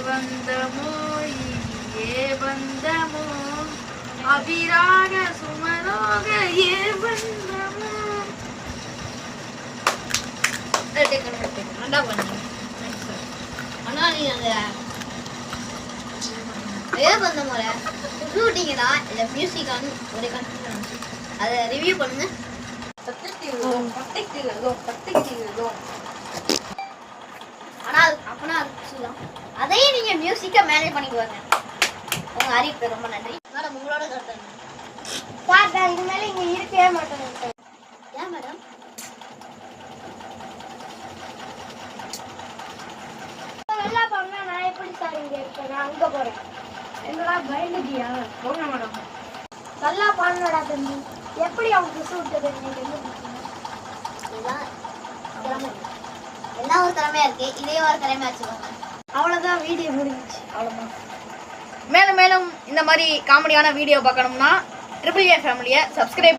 बंदमो ये बंदमो अभिराग सुमरोग ये बंदमो நல்லா பண்ணீங்க ஆனா நீங்க அந்த ஏ பந்தமோல ஷூட்டிங்கனா இல்ல மியூசிக்கான ஒரு கன்ஃபியூஷன் அதை ரிவ்யூ பண்ணுங்க ஆனா அப்பனா அதுதான் அதையும் நீங்க மியூசிக்கா மேனேஜ் பண்ணிக்குவாங்க உங்க அறிவுக்கு ரொம்ப நன்றி மேடம் உங்களோட கருத்து பாத்தா இனிமேல இங்க இருக்கவே மாட்டேன் ஏன் மேடம் நல்லா பண்ணா நான் எப்படி சார் இங்க இருக்கேன் நான் அங்க போறேன் என்னடா பயந்துட்டியா போங்க மேடம் நல்லா பண்ணடா தம்பி எப்படி அவங்க சூட்டது நீங்க என்ன ஒரு திறமையா இருக்கு இதே ஒரு திறமையா வச்சுக்கோங்க அவ்வளவுதான் வீடியோ முடிஞ்சிச்சு அவ்வளவுதான் மேலும் மேலும் இந்த மாதிரி காமெடியான வீடியோ பார்க்கணும்னா ட்ரிபிள் ஏ ஃபேமிலியை சப்ஸ்கிரைப்